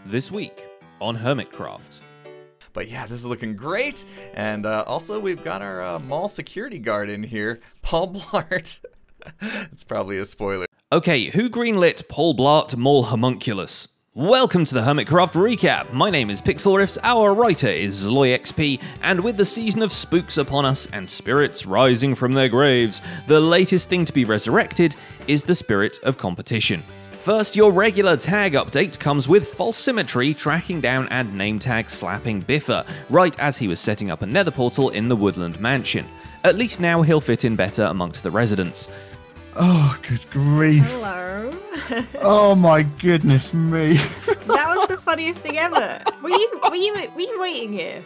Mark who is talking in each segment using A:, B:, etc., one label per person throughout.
A: this week on Hermitcraft.
B: But yeah, this is looking great. And also, we've got our mall security guard in here, Paul BLART. It's probably a spoiler.
A: Okay, who greenlit Paul BLART Mall Homunculus? Welcome to the Hermitcraft recap. My name is Pixelriffs, our writer is ZloyXP, and with the season of spooks upon us and spirits rising from their graves, the latest thing to be resurrected is the spirit of competition. First, your regular tag update comes with false Symmetry tracking down and name tag slapping Bifer, right as he was setting up a nether portal in the Woodland Mansion. At least now he'll fit in better amongst the residents.
C: Oh, good grief.
D: Hello.
C: Oh my goodness me.
D: That was the funniest thing ever. Were you waiting here?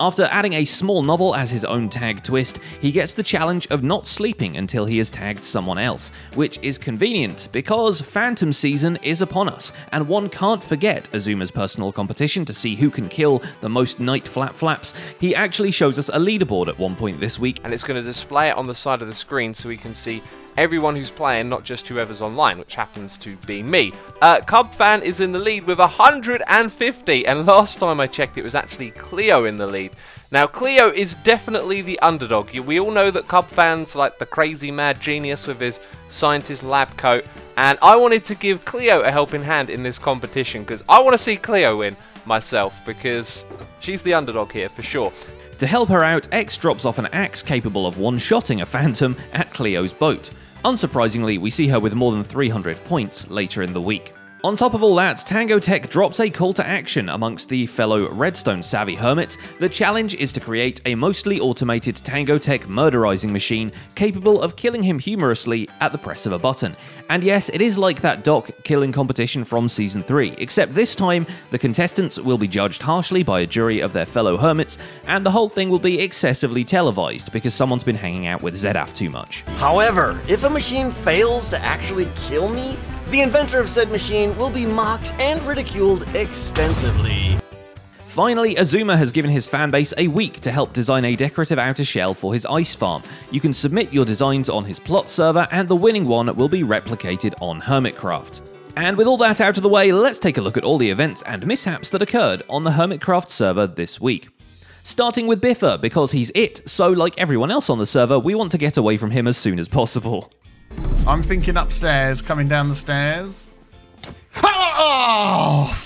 A: After adding a small novel as his own tag twist, he gets the challenge of not sleeping until he has tagged someone else, which is convenient because Phantom season is upon us, and one can't forget Azuma's personal competition to see who can kill the most night flaps. He actually shows us a leaderboard at one point this week,
E: and it's going to display it on the side of the screen so we can see everyone who's playing, not just whoever's online, which happens to be me. Cubfan is in the lead with 150, and last time I checked it was actually Cleo in the lead. Now Cleo is definitely the underdog. We all know that Cubfan's like the crazy mad genius with his scientist lab coat, and I wanted to give Cleo a helping hand in this competition because I want to see Cleo win myself because she's the underdog here for sure.
A: To help her out, X drops off an axe capable of one-shotting a Phantom at Cleo's boat. Unsurprisingly, we see her with more than 300 points later in the week. On top of all that, Tango Tech drops a call to action amongst the fellow Redstone-savvy hermits. The challenge is to create a mostly automated Tango Tech murderizing machine capable of killing him humorously at the press of a button. And yes, it is like that Doc killing competition from Season 3, except this time the contestants will be judged harshly by a jury of their fellow hermits, and the whole thing will be excessively televised because someone's been hanging out with Zedaf too much.
F: However, if a machine fails to actually kill me, the inventor of said machine will be mocked and ridiculed extensively.
A: Finally, Azuma has given his fanbase a week to help design a decorative outer shell for his ice farm. You can submit your designs on his plot server, and the winning one will be replicated on Hermitcraft. And with all that out of the way, let's take a look at all the events and mishaps that occurred on the Hermitcraft server this week. Starting with Bifer, because he's it, so like everyone else on the server, we want to get away from him as soon as possible.
C: I'm thinking upstairs, coming down the stairs. Oh!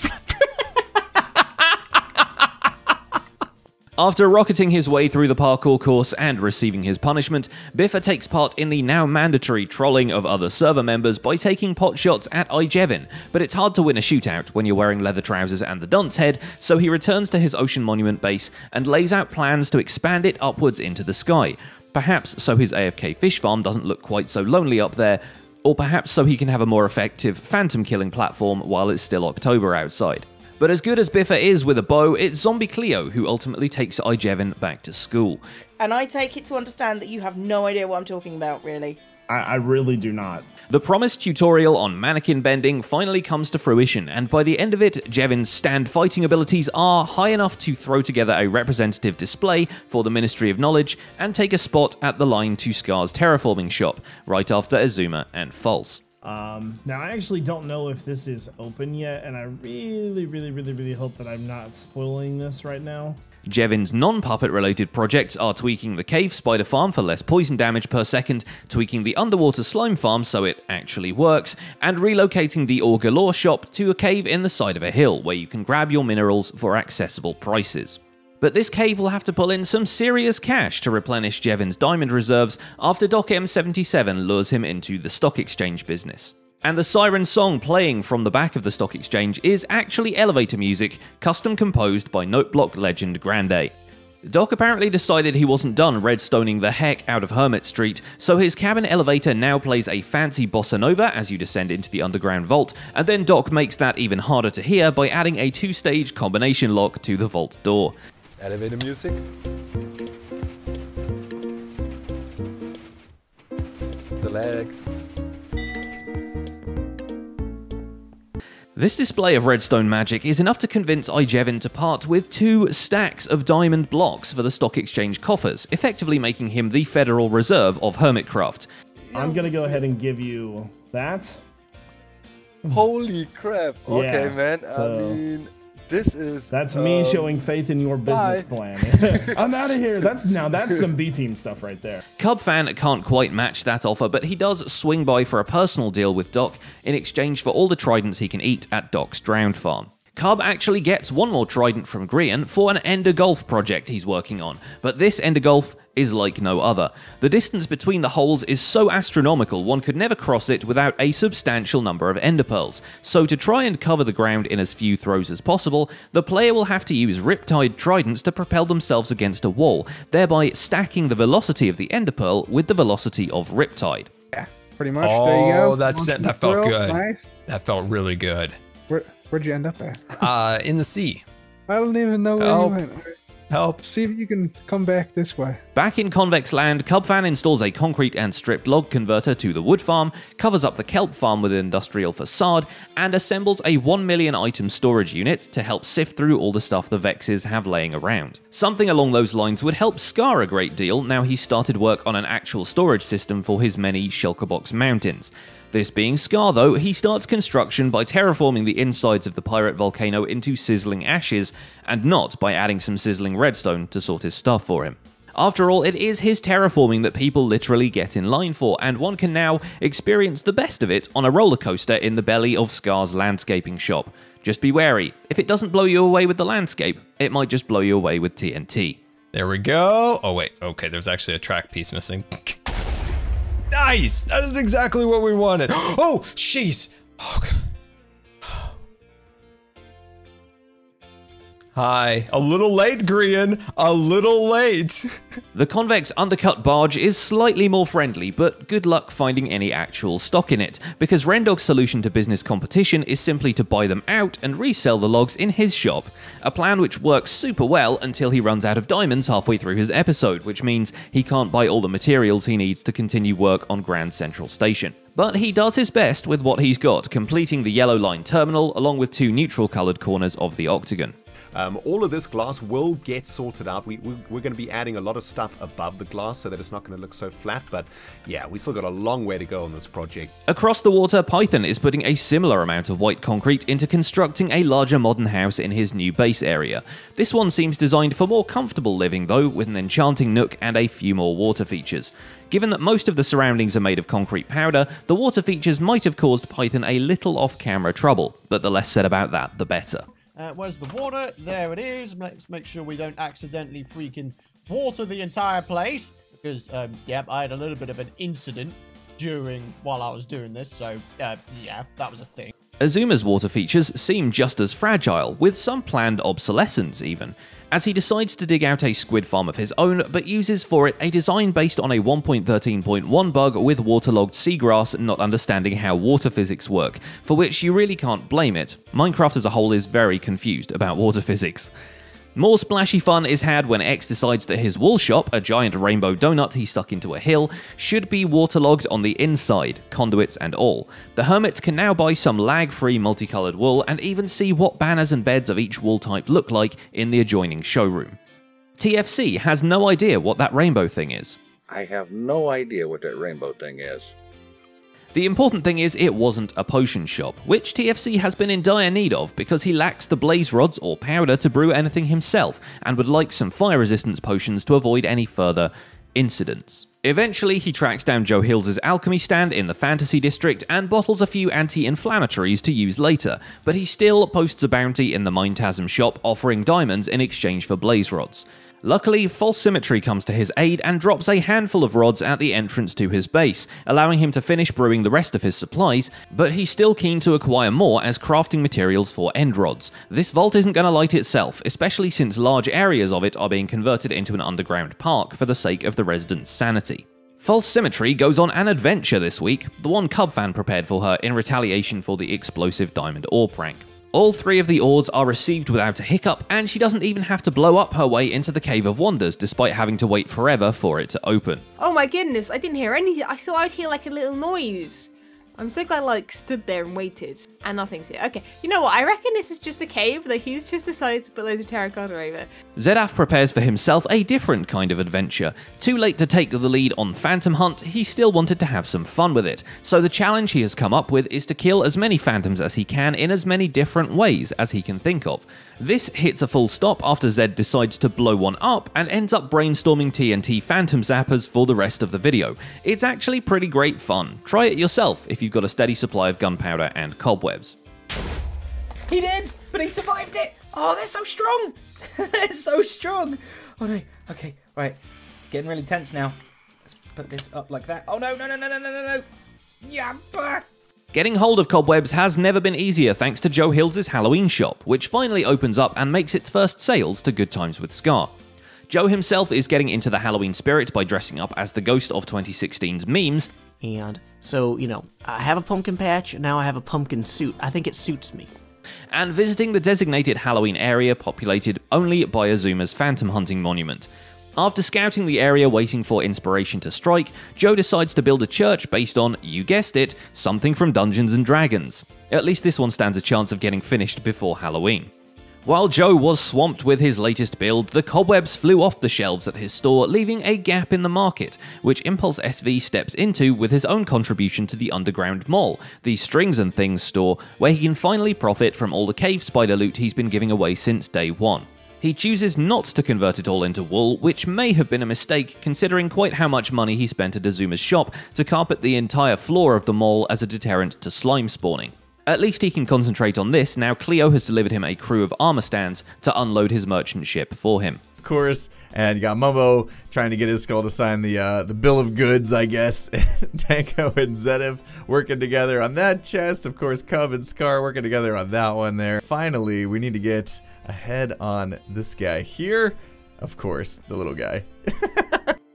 A: After rocketing his way through the parkour course and receiving his punishment, Bifer takes part in the now mandatory trolling of other server members by taking pot shots at Ijevin, but it's hard to win a shootout when you're wearing leather trousers and the dunce head, so he returns to his Ocean Monument base and lays out plans to expand it upwards into the sky. Perhaps so his AFK fish farm doesn't look quite so lonely up there, or perhaps so he can have a more effective phantom killing platform while it's still October outside. But as good as Bifer is with a bow, it's Zombie Cleo who ultimately takes Ijevin back to school.
G: And I take it to understand that you have no idea what I'm talking about, really.
H: I really do not.
A: The promised tutorial on Mannequin Bending finally comes to fruition, and by the end of it, Jevin's stand fighting abilities are high enough to throw together a representative display for the Ministry of Knowledge and take a spot at the line to Skaar's Terraforming Shop, right after Azuma and False.
H: Now, I actually don't know if this is open yet, and I really hope that I'm not spoiling this right now.
A: Jevin's non-puppet related projects are tweaking the cave spider farm for less poison damage per second, tweaking the underwater slime farm so it actually works, and relocating the Ore Galore shop to a cave in the side of a hill where you can grab your minerals for accessible prices. But this cave will have to pull in some serious cash to replenish Jevin's diamond reserves after Doc M77 lures him into the stock exchange business. And the siren song playing from the back of the stock exchange is actually elevator music, custom composed by Noteblock legend Grande. Doc apparently decided he wasn't done redstoning the heck out of Hermit Street, so his cabin elevator now plays a fancy bossa nova as you descend into the underground vault, and then Doc makes that even harder to hear by adding a two-stage combination lock to the vault door.
I: Elevator music. The lag.
A: This display of redstone magic is enough to convince Ijevin to part with 2 stacks of diamond blocks for the stock exchange coffers, effectively making him the Federal Reserve of Hermitcraft.
H: I'm gonna go ahead and give you that.
I: Holy crap. Okay,
H: Yeah,
I: man.
H: so-
I: I mean, this is...
H: That's me showing faith in your business
I: bye.
H: plan. I'm out of here. That's some B team stuff right there.
A: Cubfan can't quite match that offer, but he does swing by for a personal deal with Doc in exchange for all the tridents he can eat at Doc's Drowned Farm. Cub actually gets one more trident from Grian for an Ender Gulf project he's working on, but this Ender Gulf is like no other. The distance between the holes is so astronomical one could never cross it without a substantial number of Ender Pearls, so to try and cover the ground in as few throws as possible, the player will have to use Riptide tridents to propel themselves against a wall, thereby stacking the velocity of the Ender Pearl with the velocity of Riptide.
J: Yeah, pretty much. There you go.
K: That felt good.
J: Nice.
K: That felt really good.
J: Where'd you end up at?
K: In the sea.
J: I don't even know where you went.
K: Help.
J: See if you can come back this way.
A: Back in Convex Land, Cubfan installs a concrete and stripped log converter to the wood farm, covers up the kelp farm with an industrial facade, and assembles a 1 million item storage unit to help sift through all the stuff the Vexes have laying around. Something along those lines would help Skaar a great deal now he's started work on an actual storage system for his many Shulkerbox mountains. This being Skaar though, he starts construction by terraforming the insides of the pirate volcano into sizzling ashes, and not by adding some sizzling redstone to sort his stuff for him. After all, it is his terraforming that people literally get in line for, and one can now experience the best of it on a roller coaster in the belly of Skaar's landscaping shop. Just be wary, if it doesn't blow you away with the landscape, it might just blow you away with TNT.
K: There we go. Oh wait, okay, there's actually a track piece missing. Nice! That is exactly what we wanted. Oh, jeez. Oh, God. Hi. A little late, Grian. A little late.
A: The convex undercut barge is slightly more friendly, but good luck finding any actual stock in it, because Rendog's solution to business competition is simply to buy them out and resell the logs in his shop, a plan which works super well until he runs out of diamonds halfway through his episode, which means he can't buy all the materials he needs to continue work on Grand Central Station. But he does his best with what he's got, completing the yellow line terminal along with 2 neutral coloured corners of the octagon.
L: All of this glass will get sorted out. We're going to be adding a lot of stuff above the glass so that it's not going to look so flat, but yeah, we still got a long way to go on this project.
A: Across the water, Python is putting a similar amount of white concrete into constructing a larger modern house in his new base area. This one seems designed for more comfortable living though, with an enchanting nook and a few more water features. Given that most of the surroundings are made of concrete powder, the water features might have caused Python a little off-camera trouble, but the less said about that, the better.
M: Where's the water? There it is. Let's make sure we don't accidentally freaking water the entire place. Because, yeah, I had a little bit of an incident while I was doing this. So, yeah, that was a thing.
A: Azuma's water features seem just as fragile, with some planned obsolescence even, as he decides to dig out a squid farm of his own, but uses for it a design based on a 1.13.1 bug with waterlogged seagrass not understanding how water physics work, for which you really can't blame it. Minecraft as a whole is very confused about water physics. More splashy fun is had when X decides that his wool shop, a giant rainbow donut he stuck into a hill, should be waterlogged on the inside, conduits and all. The Hermit can now buy some lag-free multicolored wool and even see what banners and beds of each wool type look like in the adjoining showroom. TFC has no idea what that rainbow thing is.
N: I have no idea what that rainbow thing is.
A: The important thing is it wasn't a potion shop, which TFC has been in dire need of because he lacks the blaze rods or powder to brew anything himself, and would like some fire resistance potions to avoid any further incidents. Eventually, he tracks down Joe Hills' alchemy stand in the Fantasy District and bottles a few anti-inflammatories to use later, but he still posts a bounty in the Mindtasm shop offering diamonds in exchange for blaze rods. Luckily, false Symmetry comes to his aid and drops a handful of rods at the entrance to his base, allowing him to finish brewing the rest of his supplies, but he's still keen to acquire more as crafting materials for end rods. This vault isn't going to light itself, especially since large areas of it are being converted into an underground park for the sake of the residents' sanity. False Symmetry goes on an adventure this week, the one Cubfan prepared for her in retaliation for the explosive diamond ore prank. All 3 of the ores are received without a hiccup, and she doesn't even have to blow up her way into the Cave of Wonders despite having to wait forever for it to open.
D: Oh my goodness, I didn't hear anything. I thought I'd hear like a little noise. I'm so glad I like stood there and waited and nothing's here. Okay, you know what? I reckon this is just a cave that he's just decided to put loads of terracotta over.
A: Zedaf prepares for himself a different kind of adventure. Too late to take the lead on Phantom Hunt, he still wanted to have some fun with it. So the challenge he has come up with is to kill as many phantoms as he can in as many different ways as he can think of. This hits a full stop after Zed decides to blow one up and ends up brainstorming TNT phantom zappers for the rest of the video. It's actually pretty great fun. Try it yourself if you've got a steady supply of gunpowder and cobwebs.
O: He did, but he survived it. Oh, they're so strong. They're so strong. Oh no. Okay, right. It's getting really tense now. Let's put this up like that. Oh no, no, no, no, no, no, no, no. Yeah.
A: Getting hold of cobwebs has never been easier thanks to Joe Hills' Halloween shop, which finally opens up and makes its first sales to Good Times with Skaar. Joe himself is getting into the Halloween spirit by dressing up as the ghost of 2016's memes.
P: And so, you know, I have a pumpkin patch, and now I have a pumpkin suit. I think it suits me.
A: And visiting the designated Halloween area populated only by Azuma's phantom hunting monument. After scouting the area waiting for inspiration to strike, Joe decides to build a church based on, you guessed it, something from Dungeons and Dragons. At least this one stands a chance of getting finished before Halloween. While Joe was swamped with his latest build, the cobwebs flew off the shelves at his store, leaving a gap in the market, which Impulse SV steps into with his own contribution to the Underground Mall, the Strings and Things store, where he can finally profit from all the cave spider loot he's been giving away since day one. He chooses not to convert it all into wool, which may have been a mistake considering quite how much money he spent at Azuma's shop to carpet the entire floor of the mall as a deterrent to slime spawning. At least he can concentrate on this now Cleo has delivered him a crew of armor stands to unload his merchant ship for him.
B: Of course, and you got Mumbo trying to get his skull to sign the bill of goods, I guess. Tango and Zedev working together on that chest. Of course, Cub and Skaar working together on that one there. Finally, we need to get ahead on this guy here. Of course, the little guy.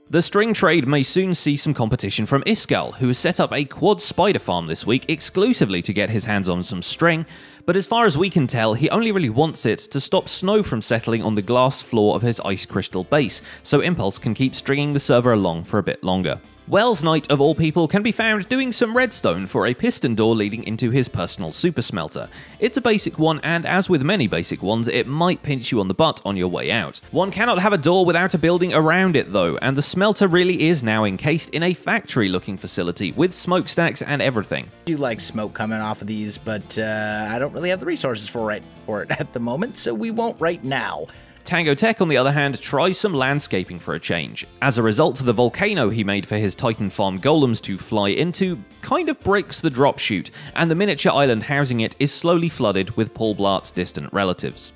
A: The string trade may soon see some competition from Iskal, who has set up a quad spider farm this week exclusively to get his hands on some string, but as far as we can tell, he only really wants it to stop snow from settling on the glass floor of his ice crystal base, so Impulse can keep stringing the server along for a bit longer. Wells Knight, of all people, can be found doing some redstone for a piston door leading into his personal super smelter. It's a basic one, and as with many basic ones, it might pinch you on the butt on your way out. One cannot have a door without a building around it though, and the smelter really is now encased in a factory-looking facility with smokestacks and everything.
O: I do like smoke coming off of these, but I don't really have the resources for it at the moment, so we won't right now.
A: Tango Tech, on the other hand, tries some landscaping for a change. As a result, the volcano he made for his Titan Farm golems to fly into kind of breaks the drop chute, and the miniature island housing it is slowly flooded with Paul Blart's distant relatives.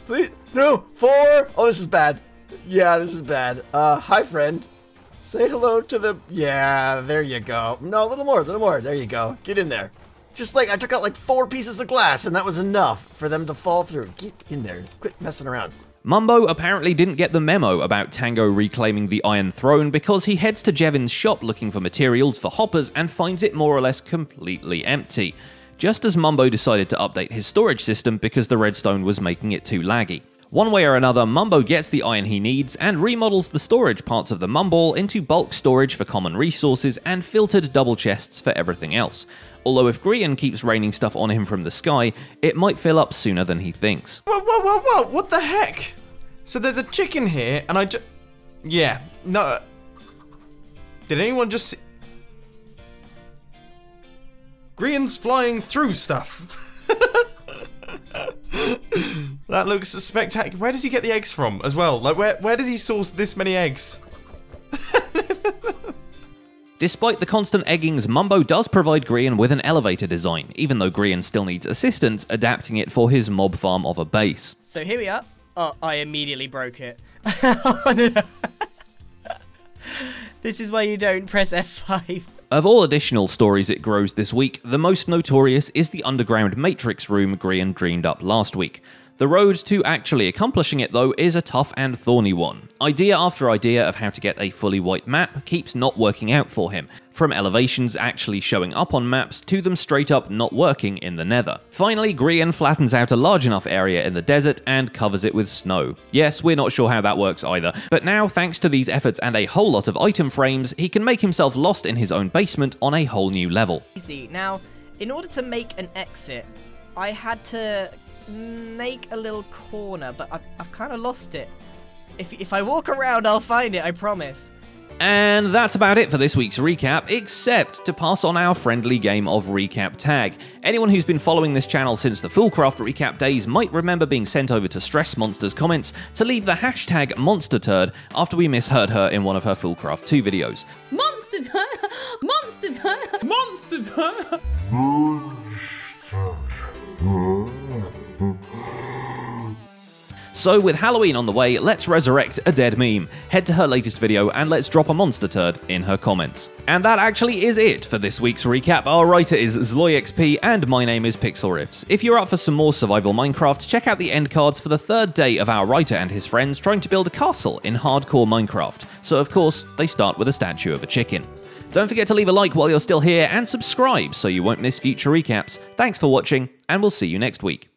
F: Please, no, 4. Oh, this is bad. Yeah, this is bad. Hi, friend. Say hello to the... Yeah, there you go. No, a little more, There you go. Get in there. Just like, I took out like 4 pieces of glass, and that was enough for them to fall through. Get in there. Quit messing around.
A: Mumbo apparently didn't get the memo about Tango reclaiming the Iron Throne because he heads to Jevin's shop looking for materials for hoppers and finds it more or less completely empty, just as Mumbo decided to update his storage system because the redstone was making it too laggy. One way or another, Mumbo gets the iron he needs and remodels the storage parts of the Mumball into bulk storage for common resources and filtered double chests for everything else. Although if Grian keeps raining stuff on him from the sky, it might fill up sooner than he thinks.
Q: Whoa, what the heck? So there's a chicken here, and yeah, no. Did anyone just see? Grian's flying through stuff. That looks spectacular. Where does he get the eggs from as well? Like, where does he source this many eggs?
A: Despite the constant eggings, Mumbo does provide Grian with an elevator design, even though Grian still needs assistance adapting it for his mob farm of a base.
R: So here we are. Oh, I immediately broke it. This is why you don't press F5.
A: Of all additional stories it grows this week, the most notorious is the underground matrix room Grian dreamed up last week. The road to actually accomplishing it though is a tough and thorny one. Idea after idea of how to get a fully white map keeps not working out for him, from elevations actually showing up on maps to them straight up not working in the nether. Finally, Grian flattens out a large enough area in the desert and covers it with snow. Yes, we're not sure how that works either, but now thanks to these efforts and a whole lot of item frames, he can make himself lost in his own basement on a whole new level.
R: Easy. Now, in order to make an exit, I had to make a little corner, but I've kind of lost it. If I walk around, I'll find it, I promise.
A: And that's about it for this week's recap, except to pass on our friendly game of Recap Tag. Anyone who's been following this channel since the Fullcraft recap days might remember being sent over to Stress Monster's comments to leave the hashtag MonsterTurd after we misheard her in one of her Fullcraft 2 videos.
D: Monster turn! Monster turn! Monster turn!
A: So with Halloween on the way, let's resurrect a dead meme. Head to her latest video and let's drop a monster turd in her comments. And that actually is it for this week's recap. Our writer is ZloyXP and my name is PixelRiffs. If you're up for some more survival Minecraft, check out the end cards for the third day of our writer and his friends trying to build a castle in hardcore Minecraft. So of course, they start with a statue of a chicken. Don't forget to leave a like while you're still here and subscribe so you won't miss future recaps. Thanks for watching and we'll see you next week.